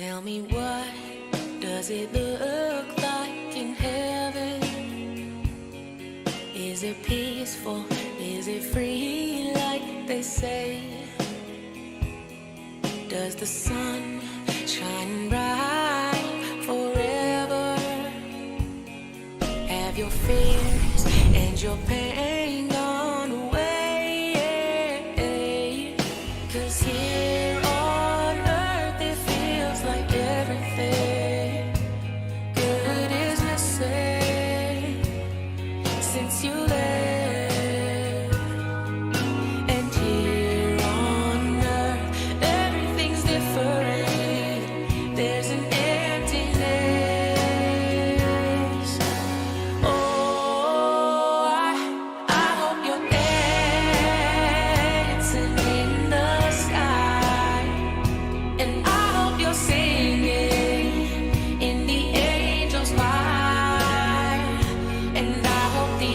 Tell me, what does it look like in heaven? Is it peaceful? Is it free like they say? Does the sun shine bright forever? Have your fears and your pain gone away? 'Cause here on earth it feels like everything good is missing since you left. And here on earth everything's different. There's an emptiness. Oh, I hope you're dancing in the sky, and I hope you're singing in the angels' choir, and I hope the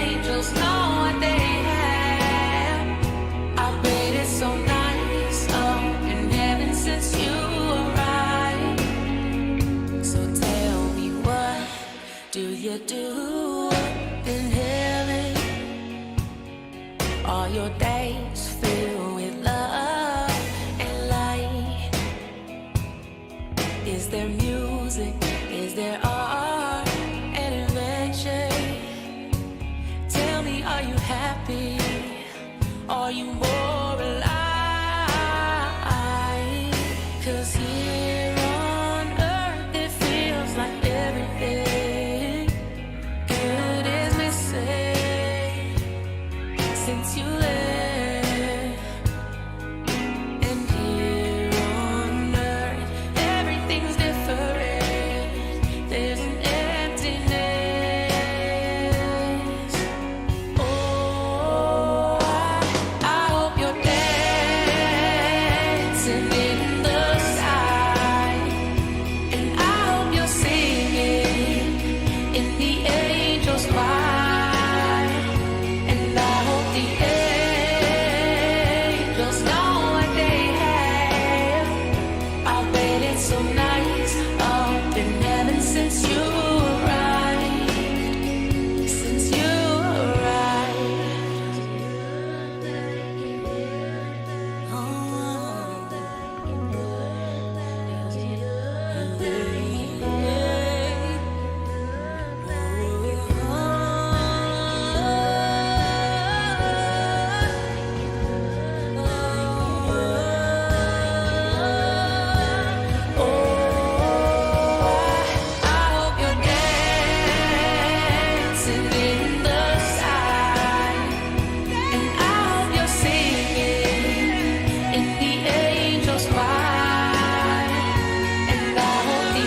angels know what they have. I bet it's so nice up in heaven since you arrived. So tell me, what do you do up in heaven? Are your days filled with love and light? Is there music? Is there art and invention? Tell me, are you happy? Are you more alive? 'Cause here on earth it feels like everything good is missing since you left. And here on earth everything's different. There's an emptiness. Oh, I hope you're dancing in the sky, and I hope you're singing in the angels' choir, and I hope the angels know what they have. I bet it's so nice up in heaven since you arrived. Since you arrived. I hope you're dancing in the sky, and I hope you're singing in the angels' choir, and I hope the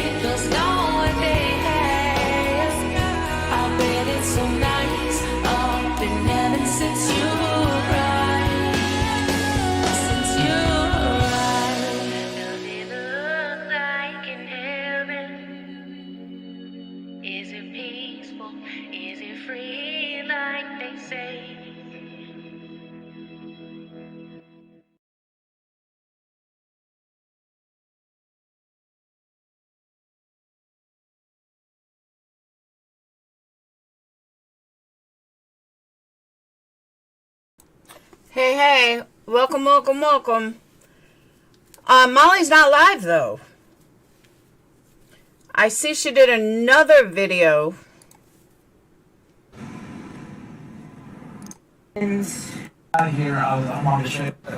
angels know what they have. I bet it's so nice up in heaven since you arrived. Since you arrived. Does it look like in heaven? Is it peaceful? Is it free like they say? Hey, welcome. Molly's not live though. I see she did another video. Out of here, I'm on the ship. Do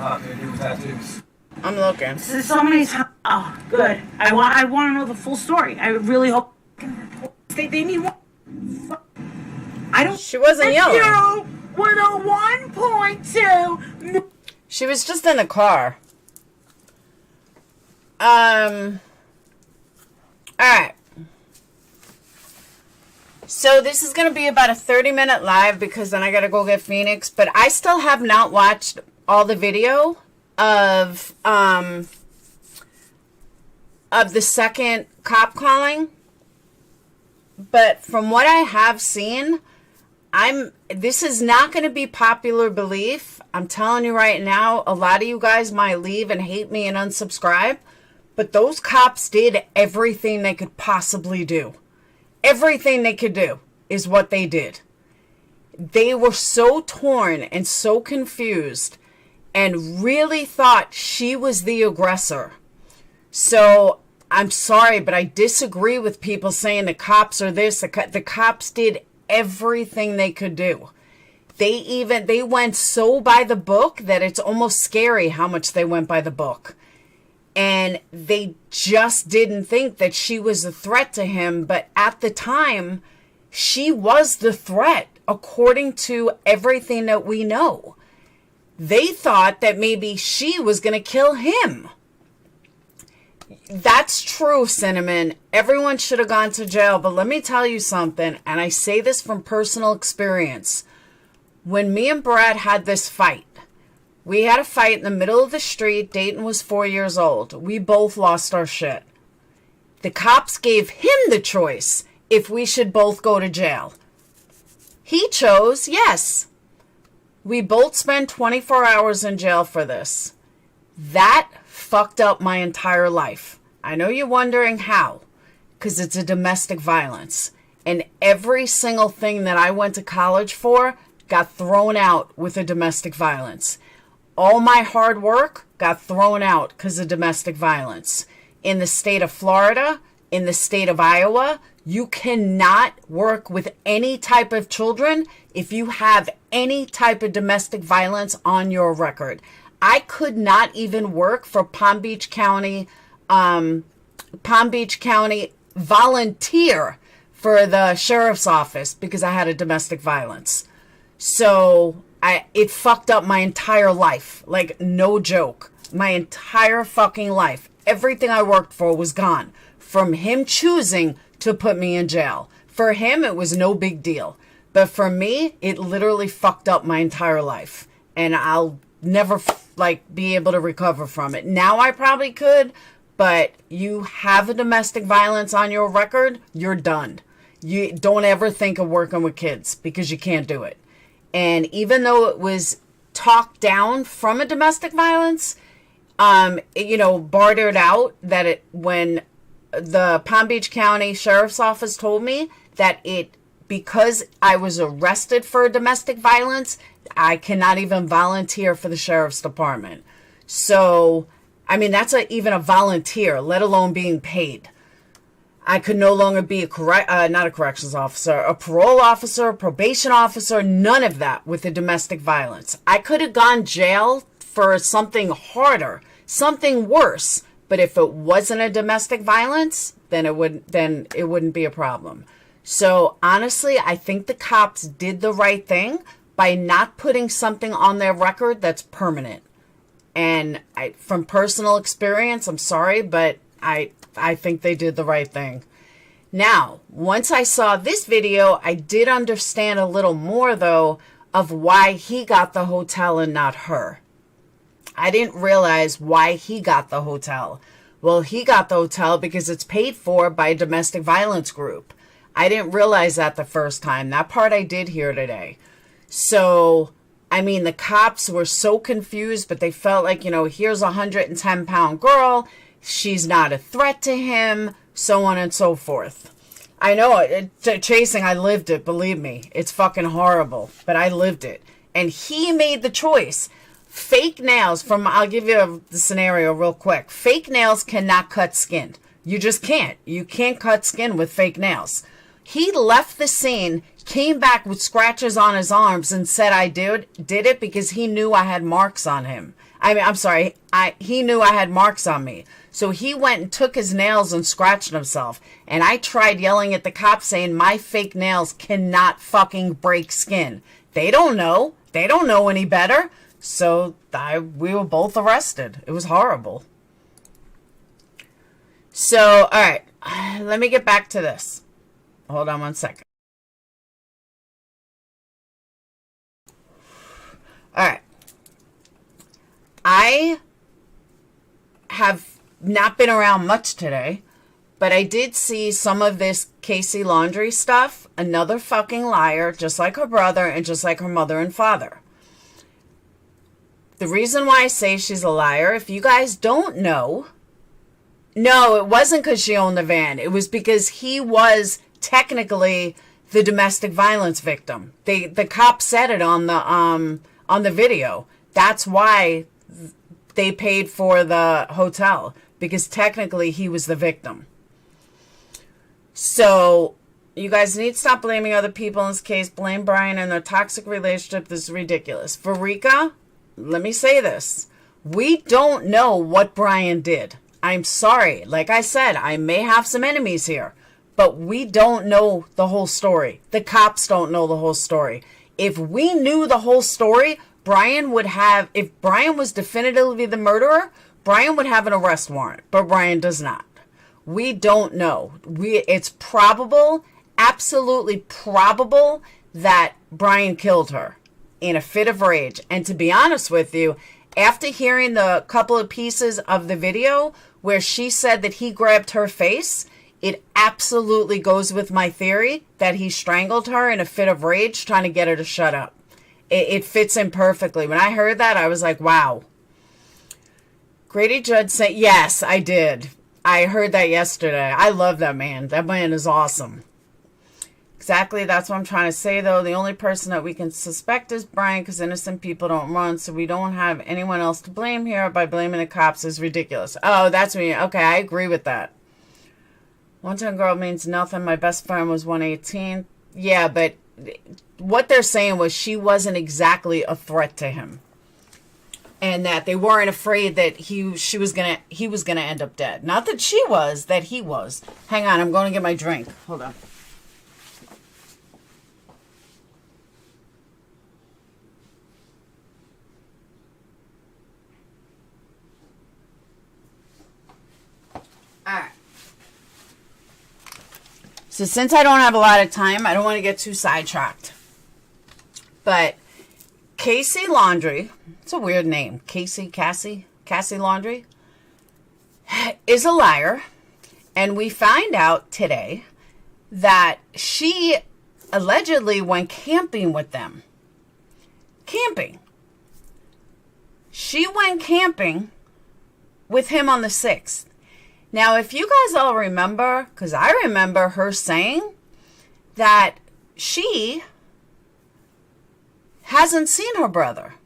tattoos. I'm looking. So many times. Oh, good. I want to know the full story. I really hope they need one. I don't. She wasn't yelling. You with a 1.2. She was just in the car. Alright. So this is going to be about a 30-minute live because then I got to go get Phoenix. But I still have not watched all the video of the second cop calling. But from what I have seen, this is not going to be popular belief. I'm telling you right now, a lot of you guys might leave and hate me and unsubscribe, but those cops did everything they could possibly do. Everything they could do is what they did. They were so torn and so confused and really thought she was the aggressor. So I'm sorry, but I disagree with people saying the cops are this. The cops did everything they could do. They went so by the book that it's almost scary how much they went by the book. And they just didn't think that she was a threat to him. But at the time, she was the threat, according to everything that we know. They thought that maybe she was going to kill him. That's true, Cinnamon. Everyone should have gone to jail. But let me tell you something, and I say this from personal experience. When me and Brad had this fight, we had a fight in the middle of the street. Dayton was 4 years old. We both lost our shit. The cops gave him the choice if we should both go to jail. He chose yes. We both spent 24 hours in jail for this. That fucked up my entire life. I know you're wondering how, because it's a domestic violence. And every single thing that I went to college for got thrown out with a domestic violence. All my hard work got thrown out because of domestic violence. In the state of Florida, in the state of Iowa, you cannot work with any type of children if you have any type of domestic violence on your record. I could not even work for Palm Beach County volunteer for the sheriff's office because I had a domestic violence. So it fucked up my entire life. Like, no joke. My entire fucking life. Everything I worked for was gone. From him choosing to put me in jail. For him, it was no big deal. But for me, it literally fucked up my entire life. And I'll never, be able to recover from it. Now I probably could, but you have a domestic violence on your record, you're done. You don't ever think of working with kids because you can't do it. And even though it was talked down from a domestic violence, bartered out that when the Palm Beach County Sheriff's Office told me that because I was arrested for domestic violence, I cannot even volunteer for the Sheriff's Department. So, that's even a volunteer, let alone being paid. I could no longer be not a corrections officer, a parole officer, a probation officer, none of that with the domestic violence. I could have gone jail for something harder, something worse. But if it wasn't a domestic violence, then it wouldn't be a problem. So honestly, I think the cops did the right thing by not putting something on their record that's permanent. And from personal experience, I'm sorry, but I think they did the right thing. Now, once I saw this video, I did understand a little more, though, of why he got the hotel and not her. I didn't realize why he got the hotel. Well, he got the hotel because it's paid for by a domestic violence group. I didn't realize that the first time. That part I did hear today. So, the cops were so confused, but they felt like, here's a 110-pound girl. She's not a threat to him, so on and so forth. I know, chasing, I lived it, believe me. It's fucking horrible, but I lived it. And he made the choice. Fake nails, I'll give you the scenario real quick. Fake nails cannot cut skin. You just can't. You can't cut skin with fake nails. He left the scene, came back with scratches on his arms and said I did it because he knew I had marks on him. He knew I had marks on me. So he went and took his nails and scratched himself. And I tried yelling at the cops saying my fake nails cannot fucking break skin. They don't know. They don't know any better. So we were both arrested. It was horrible. So, all right. Let me get back to this. Hold on one second. All right. I have not been around much today, But I did see some of this Cassie Laundrie stuff. Another fucking liar, just like her brother and just like her mother and father. The reason why I say she's a liar, if you guys don't know, no, it wasn't because she owned the van. It was because he was technically the domestic violence victim. The cop said it on the video. That's why they paid for the hotel, because technically he was the victim. So you guys need to stop blaming other people in this case. Blame Brian and their toxic relationship. This is ridiculous. Verika, let me say this. We don't know what Brian did. I'm sorry. Like I said, I may have some enemies here, but we don't know the whole story. The cops don't know the whole story. If we knew the whole story, if Brian was definitively the murderer, Brian would have an arrest warrant, but Brian does not. We don't know. It's probable, absolutely probable, that Brian killed her in a fit of rage. And to be honest with you, after hearing the couple of pieces of the video where she said that he grabbed her face, it absolutely goes with my theory that he strangled her in a fit of rage trying to get her to shut up. It fits in perfectly. When I heard that, I was like, wow. Grady Judd said, yes, I did. I heard that yesterday. I love that man. That man is awesome. Exactly, that's what I'm trying to say, though. The only person that we can suspect is Brian, because innocent people don't run, so we don't have anyone else to blame here. By blaming the cops is ridiculous. Oh, that's me. Okay, I agree with that. 110 girl means nothing. My best friend was 118. Yeah, but what they're saying was she wasn't exactly a threat to him. And that they weren't afraid that he was gonna end up dead. Not that she was, that he was. Hang on, I'm going to get my drink. Hold on. Alright. So since I don't have a lot of time, I don't want to get too sidetracked. But Cassie Laundrie, it's a weird name. Cassie Laundrie is a liar. And we find out today that she allegedly went camping with them. Camping. She went camping with him on the 6th. Now, if you guys all remember, because I remember her saying that she hasn't seen her brother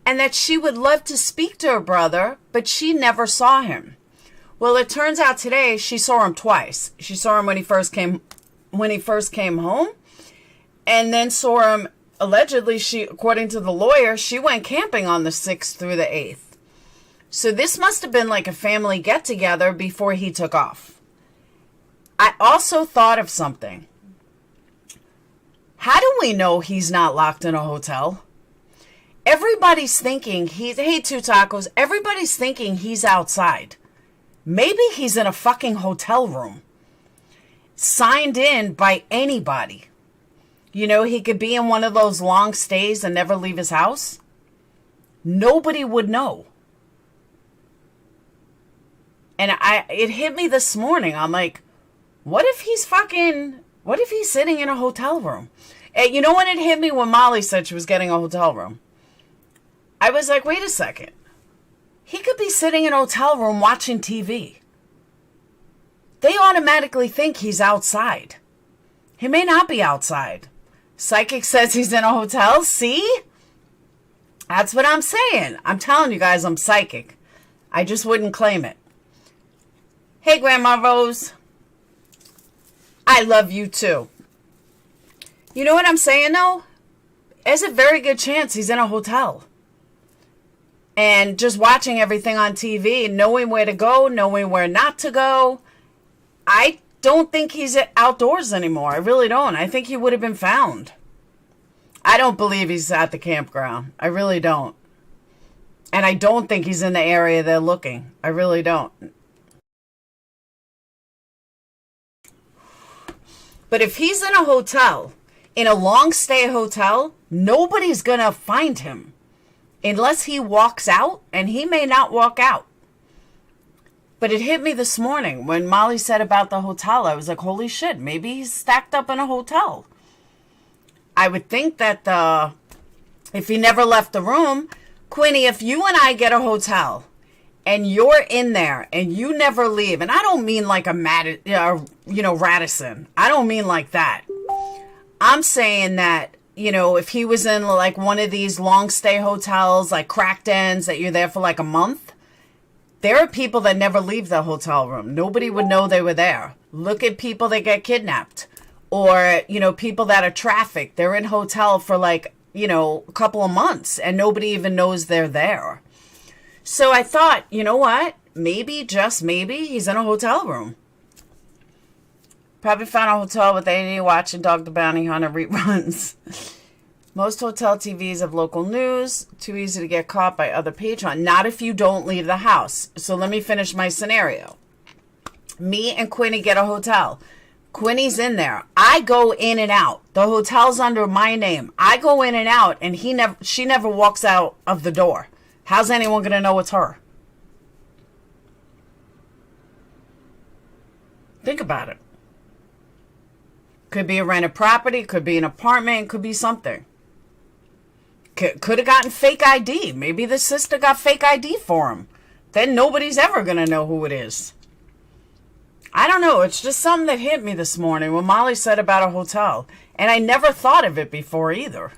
and that she would love to speak to her brother, but she never saw him. Well, it turns out today she saw him twice. She saw him when he first came home, and then saw him allegedly, according to the lawyer, she went camping on the 6th through the 8th. So this must have been like a family get-together before he took off. I also thought of something. How do we know he's not locked in a hotel? Everybody's thinking hey, Two Tacos, everybody's thinking he's outside. Maybe he's in a fucking hotel room. Signed in by anybody. You know, he could be in one of those long stays and never leave his house. Nobody would know. And it hit me this morning. I'm like, what if he's sitting in a hotel room? And you know when it hit me? When Molly said she was getting a hotel room. I was like, wait a second. He could be sitting in a hotel room watching TV. They automatically think he's outside. He may not be outside. Psychic says he's in a hotel. See? That's what I'm saying. I'm telling you guys I'm psychic. I just wouldn't claim it. Hey, Grandma Rose. I love you too. You know what I'm saying, though? There's a very good chance he's in a hotel. And just watching everything on TV, knowing where to go, knowing where not to go. I don't think he's outdoors anymore. I really don't. I think he would have been found. I don't believe he's at the campground. I really don't. And I don't think he's in the area they're looking. I really don't. But if he's in a hotel, in a long stay hotel, nobody's going to find him unless he walks out, and he may not walk out. But it hit me this morning when Molly said about the hotel. I was like, holy shit, maybe he's stacked up in a hotel. I would think that if he never left the room, Quinny, if you and I get a hotel and you're in there and you never leave, and I don't mean like Radisson. I don't mean like that. I'm saying that, if he was in like one of these long stay hotels, like cracked ends that you're there for like a month, there are people that never leave the hotel room. Nobody would know they were there. Look at people that get kidnapped, or, people that are trafficked. They're in hotel for like, a couple of months and nobody even knows they're there. So I thought, you know what? Maybe, just maybe, he's in a hotel room. Probably found a hotel with AD watching Dog the Bounty Hunter reruns. Most hotel TVs have local news. Too easy to get caught by other patrons. Not if you don't leave the house. So let me finish my scenario. Me and Quinny get a hotel. Quinny's in there. I go in and out. The hotel's under my name. I go in and out, and she never walks out of the door. How's anyone going to know it's her? Think about it. Could be a rented property, could be an apartment, could be something. Could have gotten fake ID. Maybe the sister got fake ID for him. Then nobody's ever going to know who it is. I don't know. It's just something that hit me this morning when Molly said about a hotel. And I never thought of it before either.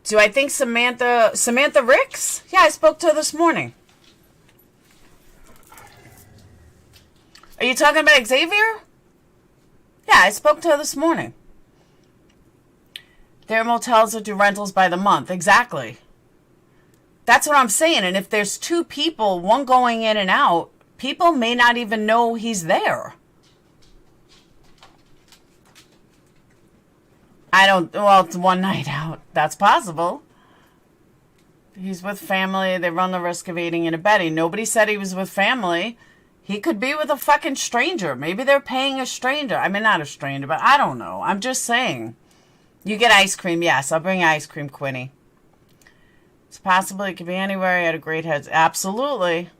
Do I think Samantha Ricks? Yeah, I spoke to her this morning. Are you talking about Xavier? Yeah, I spoke to her this morning. There are motels that do rentals by the month. Exactly. That's what I'm saying. And if there's two people, one going in and out, people may not even know he's there. It's one night out. That's possible. He's with family. They run the risk of aiding and abetting. Nobody said he was with family. He could be with a fucking stranger. Maybe they're paying a stranger. I mean, not a stranger, but I don't know. I'm just saying. You get ice cream. Yes, I'll bring ice cream, Quinny. It's possible it could be anywhere. He had a great head. Absolutely.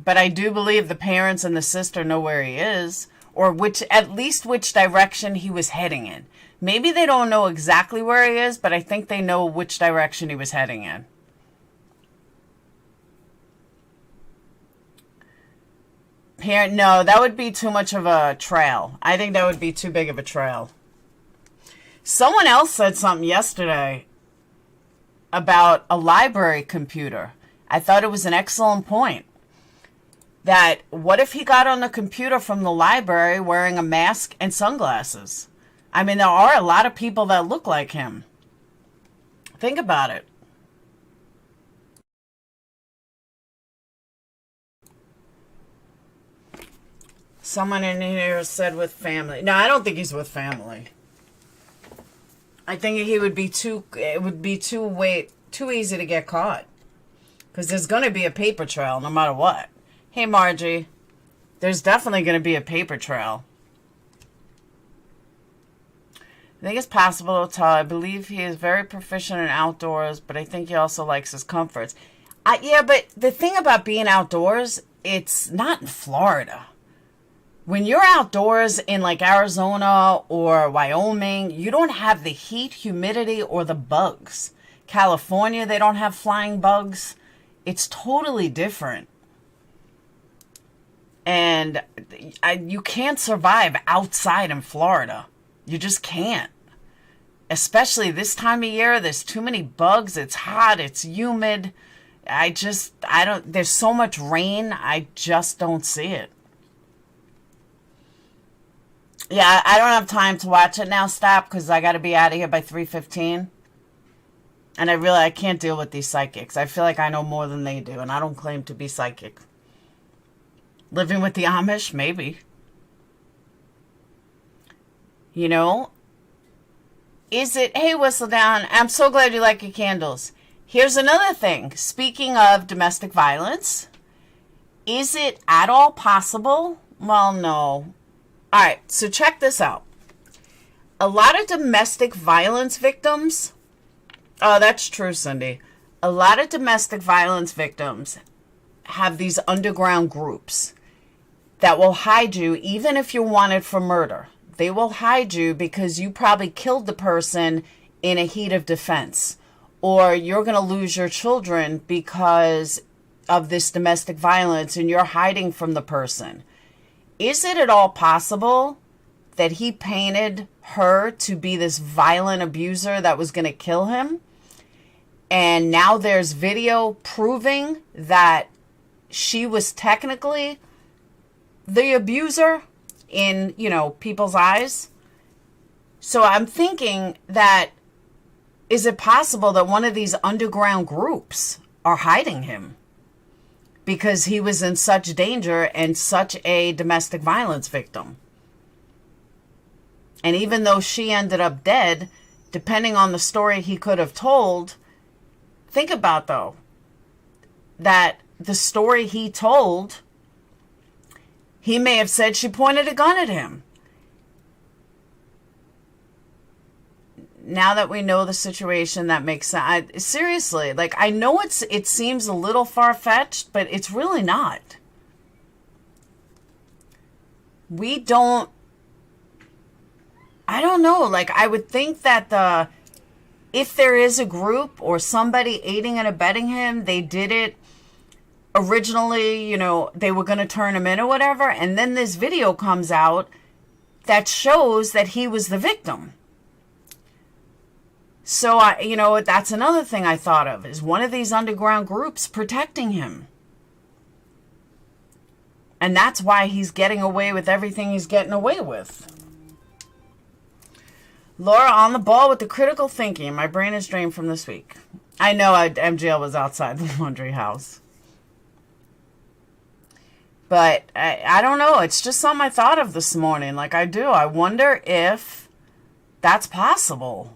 But I do believe the parents and the sister know where he is, or at least which direction he was heading in. Maybe they don't know exactly where he is, but I think they know which direction he was heading in. No, that would be too much of a trail. I think that would be too big of a trail. Someone else said something yesterday about a library computer. I thought it was an excellent point. That what if he got on the computer from the library wearing a mask and sunglasses? I mean, there are a lot of people that look like him. Think about it. Someone in here said with family. No, I don't think he's with family. I think it would be too easy to get caught. Because there's going to be a paper trail no matter what. Hey, Margie. There's definitely going to be a paper trail. I think it's possible to tell. I believe he is very proficient in outdoors, but I think he also likes his comforts. Yeah, but the thing about being outdoors, it's not in Florida. When you're outdoors in like Arizona or Wyoming, you don't have the heat, humidity, or the bugs. California, they don't have flying bugs. It's totally different. And you can't survive outside in Florida. You just can't. Especially this time of year, there's too many bugs. It's hot, it's humid. There's so much rain, I just don't see it. Yeah, I don't have time to watch it now, stop, because I got to be out of here by 3:15. And I can't deal with these psychics. I feel like I know more than they do, and I don't claim to be psychic. Living with the Amish? Maybe. You know? Hey, Whistledown, I'm so glad you like your candles. Here's another thing. Speaking of domestic violence, is it at all possible? Well, no. All right, so check this out. A lot of domestic violence victims, oh, that's true, Cindy. a lot of domestic violence victims have these underground groups that will hide you even if you're wanted for murder. They will hide you because you probably killed the person in a heat of defense, or you're going to lose your children because of this domestic violence and you're hiding from the person. Is it at all possible that he painted her to be this violent abuser that was going to kill him? And now there's video proving that she was technically the abuser in, people's eyes. So I'm thinking that, is it possible that one of these underground groups are hiding him because he was in such danger and such a domestic violence victim? And even though she ended up dead, depending on the story he could have told, think about, though, that the story he told, he may have said she pointed a gun at him. Now that we know the situation, that makes sense. Seriously, I know it seems a little far-fetched, but it's really not. I don't know. I would think that if there is a group or somebody aiding and abetting him, they did it originally, they were going to turn him in or whatever. And then this video comes out that shows that he was the victim. So, that's another thing I thought of, is one of these underground groups protecting him. And that's why he's getting away with everything he's getting away with. Laura, on the ball with the critical thinking. My brain is drained from this week. I know MGL was outside the laundry house. But I don't know. It's just something I thought of this morning. I wonder if that's possible.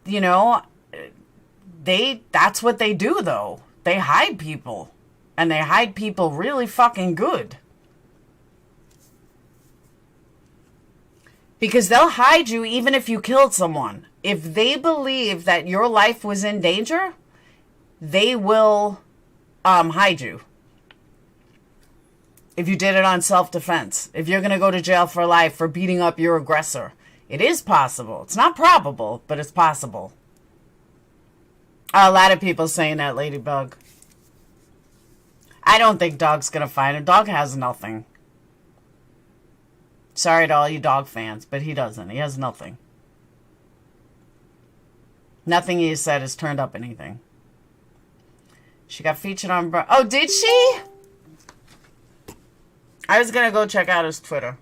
That's what they do, though. They hide people. And they hide people really fucking good. Because they'll hide you even if you killed someone. If they believe that your life was in danger, they will hide you. If you did it on self-defense. If you're going to go to jail for life for beating up your aggressor. It is possible. It's not probable, but it's possible. A lot of people saying that, Ladybug. I don't think Dog's going to find him. Dog has nothing. Sorry to all you dog fans, but he doesn't. He has nothing. Nothing he has said has turned up anything. She got featured on... Oh, did she? I was going to go check out his Twitter.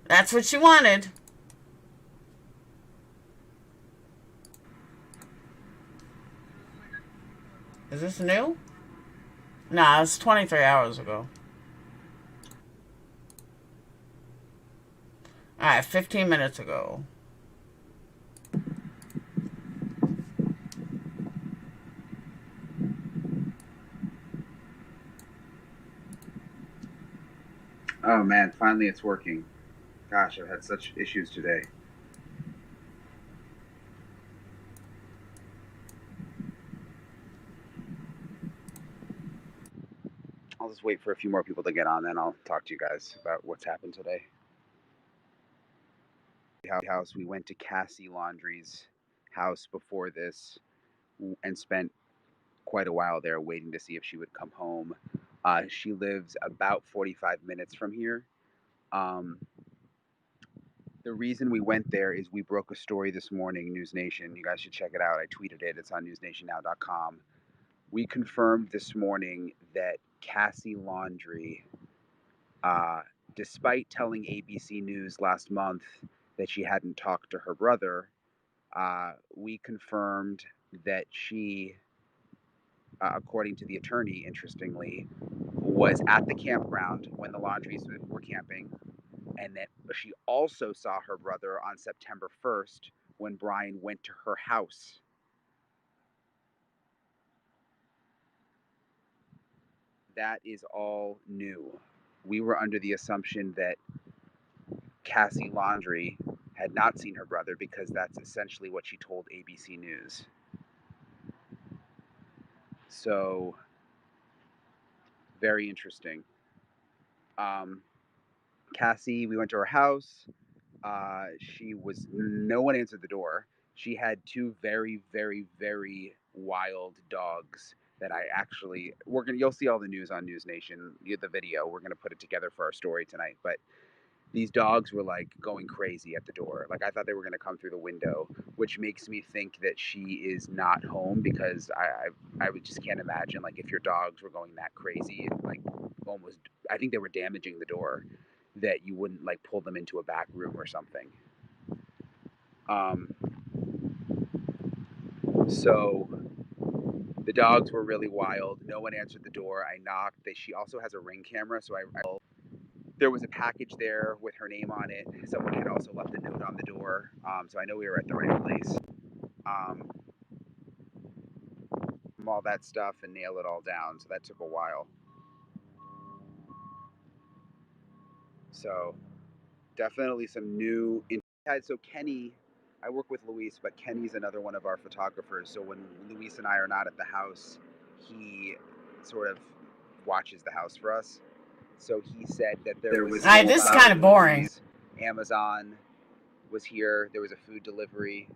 That's what she wanted. Is this new? Nah, it's 23 hours ago. Alright, 15 minutes ago. Oh man, finally it's working. Gosh, I've had such issues today. I'll just wait for a few more people to get on, then I'll talk to you guys about what's happened today. House. We went to Cassie Laundrie's house before this and spent quite a while there waiting to see if she would come home. She lives about 45 minutes from here. The reason we went there is we broke a story this morning, News Nation. You guys should check it out. I tweeted it. It's on newsnationnow.com. We confirmed this morning that Cassie Laundrie, despite telling ABC News last month that she hadn't talked to her brother, we confirmed that she, according to the attorney, interestingly, was at the campground when the Laundries were camping, and that she also saw her brother on September 1st when Brian went to her house. That is all new. We were under the assumption that Cassie Laundrie had had not seen her brother, because that's essentially what she told ABC News. So, very interesting. Cassie, we went to her house. No one answered the door. She had two very, very, very wild dogs that you'll see all the news on News Nation, the video. We're going to put it together for our story tonight. But these dogs were like going crazy at the door. Like, I thought they were going to come through the window, which makes me think that she is not home, because I would just can't imagine, like, if your dogs were going that crazy and like almost, I think they were damaging the door, that you wouldn't like pull them into a back room or something. So the dogs were really wild. No one answered the door. I knocked. She also has a Ring camera, so there was a package there with her name on it. Someone had also left a note on the door, so I know we were at the right place. All that stuff and nail it all down, so that took a while. So definitely some new. So Kenny, I work with Luis, but Kenny's another one of our photographers. So when Luis and I are not at the house, he sort of watches the house for us. So he said that there was. This is kind of boring. Amazon was here. There was a food delivery,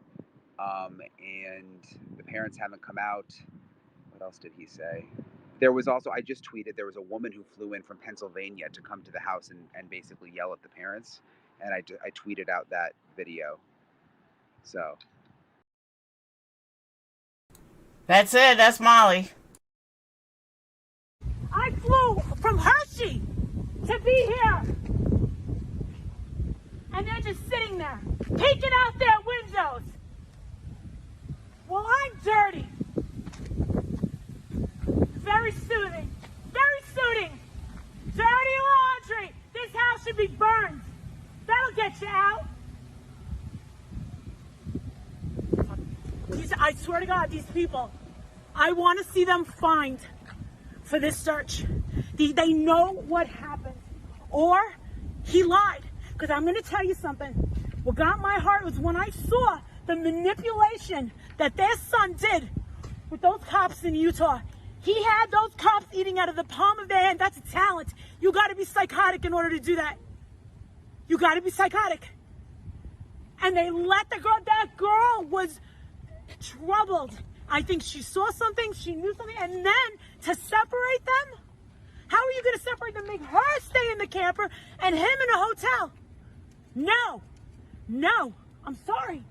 and the parents haven't come out. What else did he say? There was also, I just tweeted, there was a woman who flew in from Pennsylvania to come to the house and basically yell at the parents. And I tweeted out that video. So. That's it. That's Molly. I flew from Hershey to be here. And they're just sitting there, peeking out their windows. Well, I'm dirty. Very soothing. Very soothing. Dirty laundry. This house should be burned. That'll get you out. I swear to God, these people, I want to see them fined for this search. They know what happened. Or he lied. Because I'm going to tell you something. What got my heart was when I saw the manipulation that their son did with those cops in Utah. He had those cops eating out of the palm of their hand. That's a talent. You got to be psychotic in order to do that. You got to be psychotic. And they let the girl, that girl was troubled. I think she saw something, she knew something, and then to separate them? How are you going to separate them? Make her stay in the camper and him in a hotel? No, I'm sorry.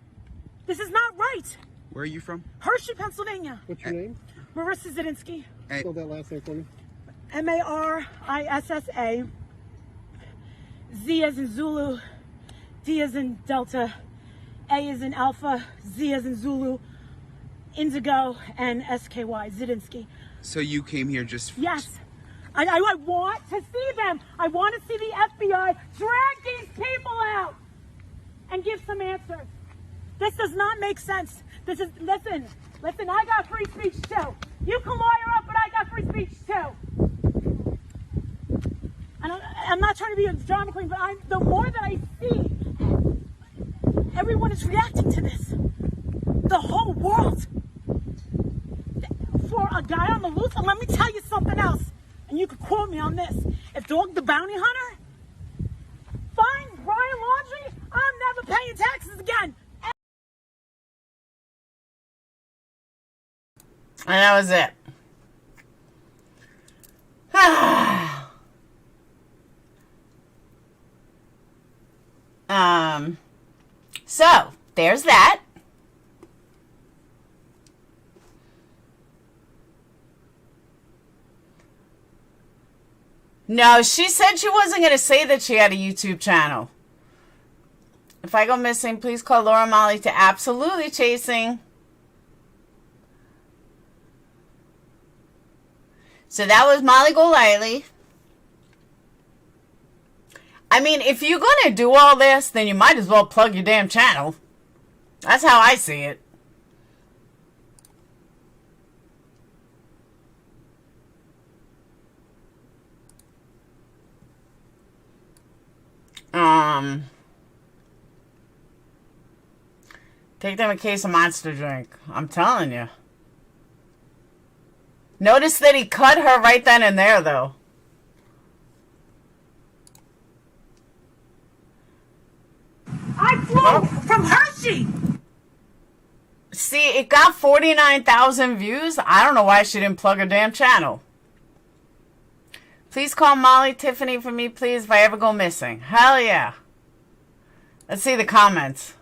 This is not right. Where are you from? Hershey, Pennsylvania. What's your name? Marissa Zadinsky. Spell that last name for me. Marissa. Z as in Zulu, D as in Delta, A as in Alpha, Z as in Zulu, Indigo, and SKY, Zadinsky. So you came here just... Yes. I want to see them. I want to see the FBI drag these people out and give some answers. This does not make sense. Listen, I got free speech too. You can lawyer up, but I got free speech too. I'm not trying to be a drama queen, but the more that I see, everyone is reacting to this. The whole world. For a guy on the loose, and let me tell you something else. And you could quote me on this. If Dog the Bounty Hunter finds Brian Laundrie, I'm never paying taxes again. And that was it. So, there's that. No, she said she wasn't going to say that she had a YouTube channel. If I go missing, please call Laura Molly to absolutely chasing. So that was Molly Golightly. I mean, if you're going to do all this, then you might as well plug your damn channel. That's how I see it. Take them a case of Monster drink. I'm telling you. Notice that he cut her right then and there, though. I flew from Hershey. See, it got 49,000 views. I don't know why she didn't plug her damn channel. Please call Molly Tiffany for me, please, if I ever go missing. Hell yeah. Let's see the comments.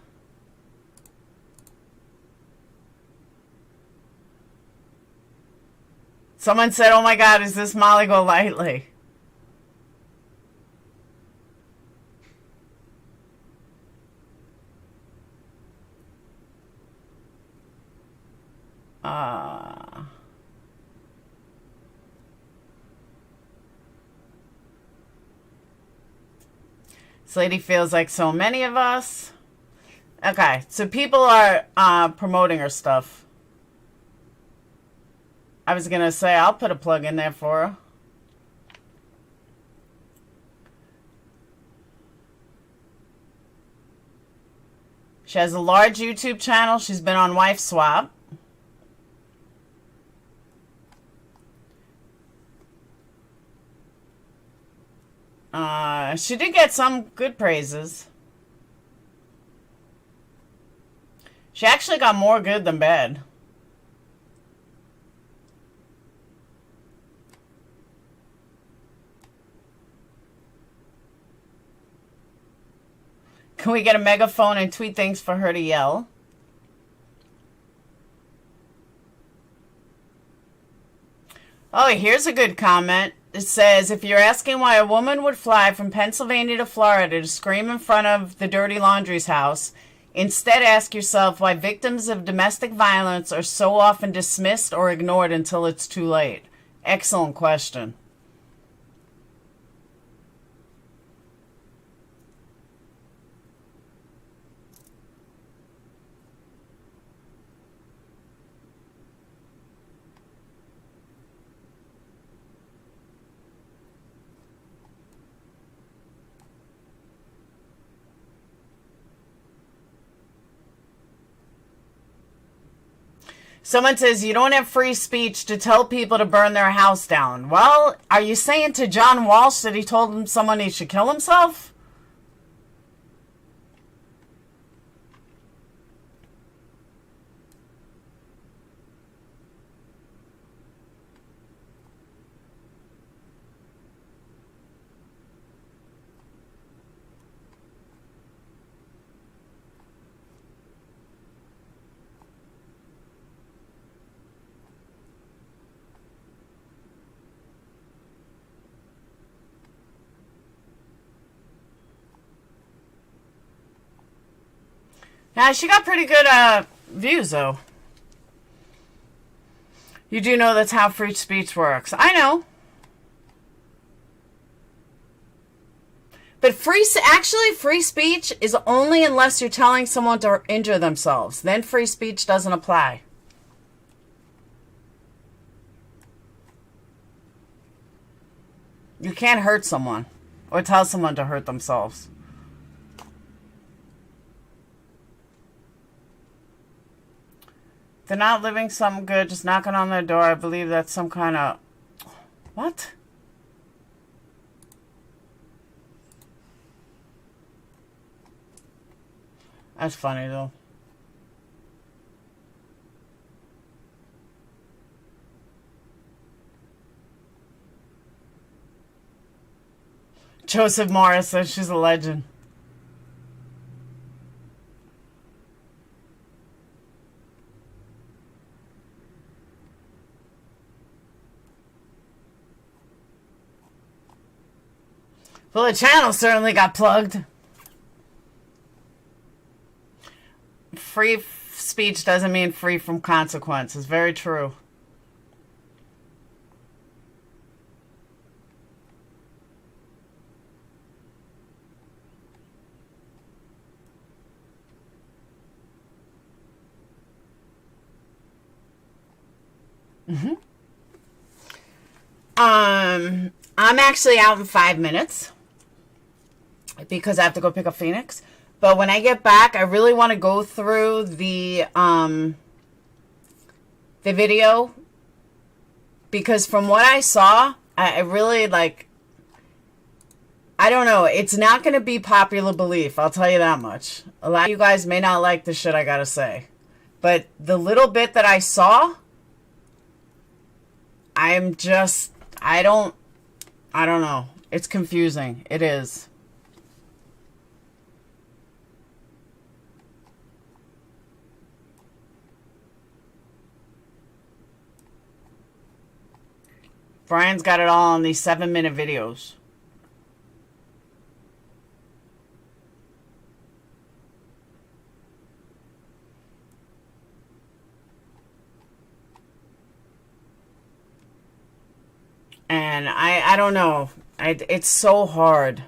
Someone said, oh my God, is this Molly Golightly? This lady feels like so many of us. Okay, so people are promoting her stuff. I was going to say, I'll put a plug in there for her. She has a large YouTube channel. She's been on Wife Swap. She did get some good praises. She actually got more good than bad. Can we get a megaphone and tweet things for her to yell? Oh, here's a good comment. It says, if you're asking why a woman would fly from Pennsylvania to Florida to scream in front of the Dirty Laundrie's house, instead ask yourself why victims of domestic violence are so often dismissed or ignored until it's too late. Excellent question. Someone says, you don't have free speech to tell people to burn their house down. Well, are you saying to John Walsh that he told him someone he should kill himself? Yeah, she got pretty good views, though. You do know that's how free speech works. I know. But free speech is only unless you're telling someone to injure themselves. Then free speech doesn't apply. You can't hurt someone or tell someone to hurt themselves. They're not living something good, just knocking on their door. I believe that's some kind of... What? That's funny, though. Joseph Morris says she's a legend. Well, the channel certainly got plugged. Free speech doesn't mean free from consequences. Very true. I'm actually out in 5 minutes because I have to go pick up Phoenix. But when I get back, I really want to go through the video, because from what I saw, I really like, I don't know. It's not going to be popular belief. I'll tell you that much. A lot of you guys may not like the shit I got to say. But the little bit that I saw, I'm just, I don't know. It's confusing. It is. Brian's got it all on these 7-minute videos. And I don't know. It's so hard.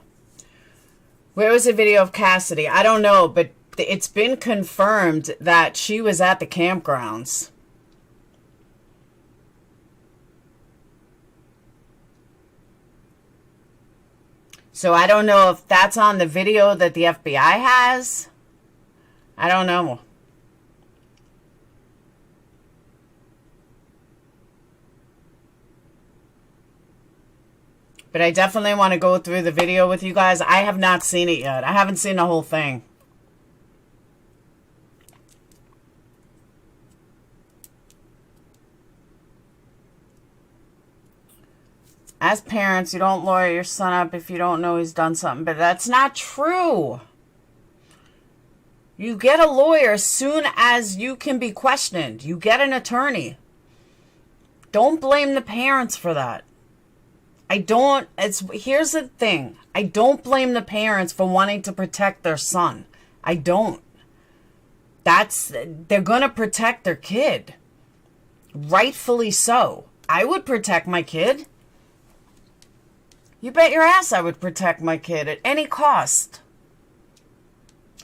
Where was the video of Cassidy? I don't know, but it's been confirmed that she was at the campgrounds. So I don't know if that's on the video that the FBI has. I don't know. But I definitely want to go through the video with you guys. I have not seen it yet. I haven't seen the whole thing. As parents, you don't lawyer your son up if you don't know he's done something. But that's not true. You get a lawyer as soon as you can be questioned. You get an attorney. Don't blame the parents for that. Here's the thing. I don't blame the parents for wanting to protect their son. I don't. They're going to protect their kid. Rightfully so. I would protect my kid. You bet your ass I would protect my kid at any cost.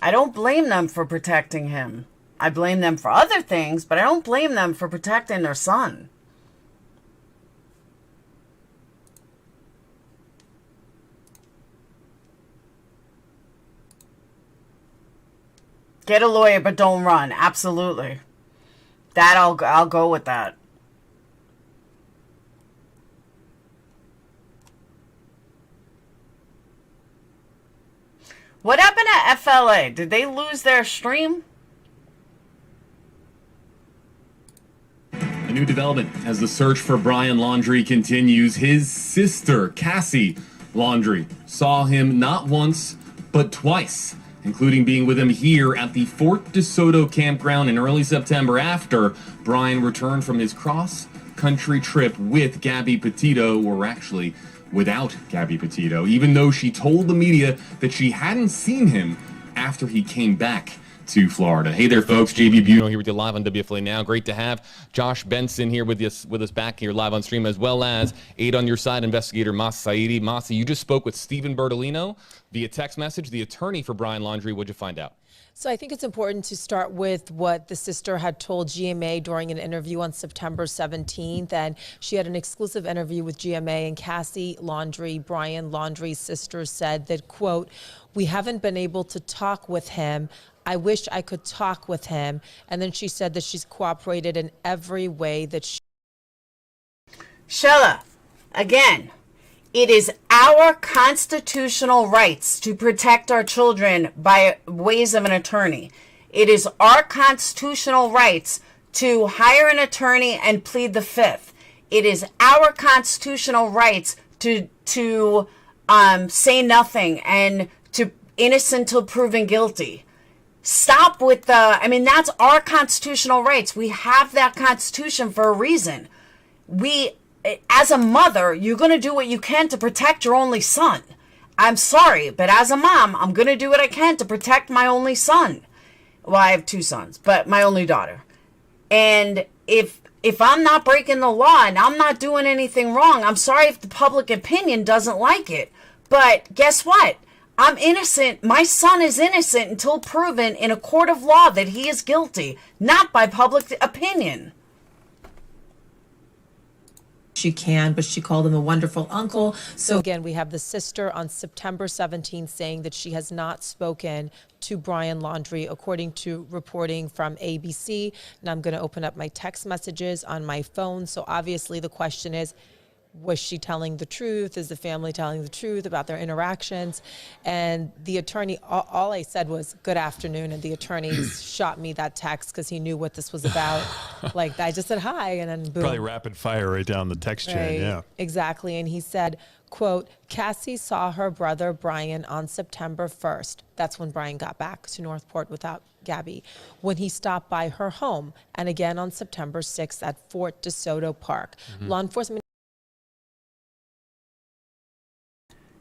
I don't blame them for protecting him. I blame them for other things, but I don't blame them for protecting their son. Get a lawyer, but don't run. Absolutely. I'll go with that. What happened to FLA? Did they lose their stream? A new development as the search for Brian Laundrie continues. His sister, Cassie Laundrie, saw him not once, but twice, including being with him here at the Fort DeSoto campground in early September after Brian returned from his cross-country trip with Gabby Petito, or actually without Gabby Petito, even though she told the media that she hadn't seen him after he came back to Florida. Hey there, folks. JB Buno here with you live on WFLA Now. Great to have Josh Benson here with us back here live on stream, as well as Aid on Your Side investigator Masa Saidi. Masa, you just spoke with Stephen Bertolino via text message, the attorney for Brian Laundrie. What'd you find out? So I think it's important to start with what the sister had told GMA during an interview on September 17th. And she had an exclusive interview with GMA, and Cassie Laundrie, Brian Laundrie's sister, said that, quote, "We haven't been able to talk with him. I wish I could talk with him." And then she said that she's cooperated in every way that she... Shella, again, it is our constitutional rights to protect our children by ways of an attorney. It is our constitutional rights to hire an attorney and plead the fifth. It is our constitutional rights to say nothing and to innocent till proven guilty. Stop with that's our constitutional rights. We have that Constitution for a reason. As a mother, you're going to do what you can to protect your only son. I'm sorry, but as a mom, I'm going to do what I can to protect my only son. Well, I have two sons, but my only daughter. And if I'm not breaking the law and I'm not doing anything wrong, I'm sorry if the public opinion doesn't like it. But guess what? I'm innocent. My son is innocent until proven in a court of law that he is guilty, not by public opinion. she can, but she called him a wonderful uncle. So again, we have the sister on September 17th saying that she has not spoken to Brian Laundrie, according to reporting from ABC. And I'm going to open up my text messages on my phone. So obviously the question is, was she telling the truth? Is the family telling the truth about their interactions? And the attorney, all I said was, good afternoon. And the attorney shot me that text because he knew what this was about. Like, I just said hi, and then boom. Probably rapid fire right down the text chain, Right, yeah. exactly. And he said, quote, Cassie saw her brother Brian on September 1st. That's when Brian got back to Northport without Gabby, when he stopped by her home, and again on September 6th at Fort DeSoto Park. Law enforcement.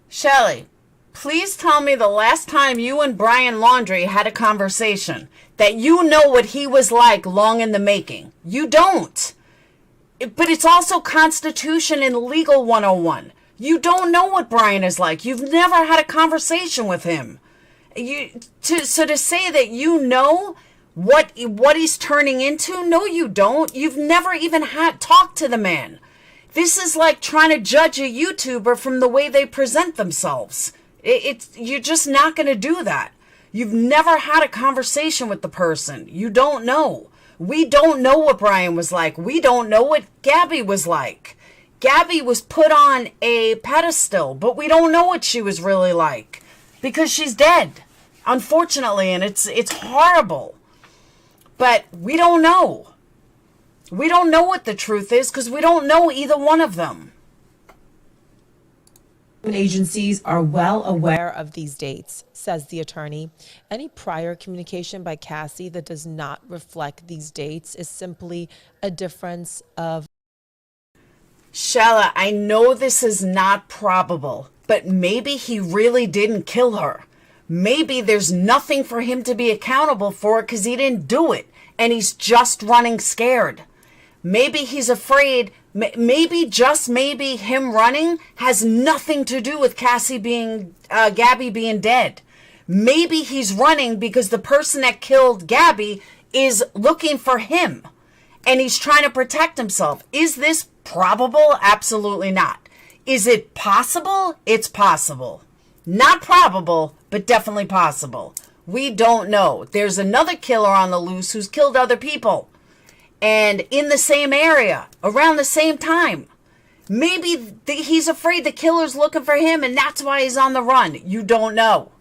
Shelly, please tell me the last time you and Brian Laundrie had a conversation that you know what he was like long in the making. You don't. But it's also Constitution and Legal 101. You don't know what Brian is like. You've never had a conversation with him. So to say that you know what he's turning into, no, you don't. You've never even talked to the man. This is like trying to judge a YouTuber from the way they present themselves. You're just not going to do that. You've never had a conversation with the person. You don't know. We don't know what Brian was like. We don't know what Gabby was like. Gabby was put on a pedestal, but we don't know what she was really like because she's dead, unfortunately, and it's horrible. But we don't know. We don't know what the truth is because we don't know either one of them. Agencies are well aware of these dates, says the attorney. Any prior communication by Cassie that does not reflect these dates is simply a difference of. Shella, I know this is not probable, but maybe he really didn't kill her. Maybe there's nothing for him to be accountable for because he didn't do it and he's just running scared. Maybe he's afraid. Maybe, just maybe, him running has nothing to do with Gabby being dead. Maybe he's running because the person that killed Gabby is looking for him and he's trying to protect himself. Is this probable? Absolutely not. Is it possible? It's possible. Not probable, but definitely possible. We don't know. There's another killer on the loose who's killed other people. And in the same area, around the same time. Maybe he's afraid the killer's looking for him and that's why he's on the run. You don't know.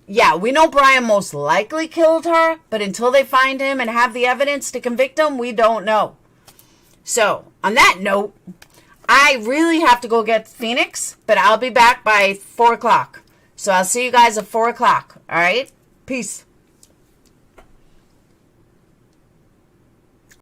Yeah, we know Brian most likely killed her, but until they find him and have the evidence to convict him, we don't know. So, on that note, I really have to go get Phoenix, but I'll be back by 4 o'clock. So I'll see you guys at 4 o'clock. All right? Peace.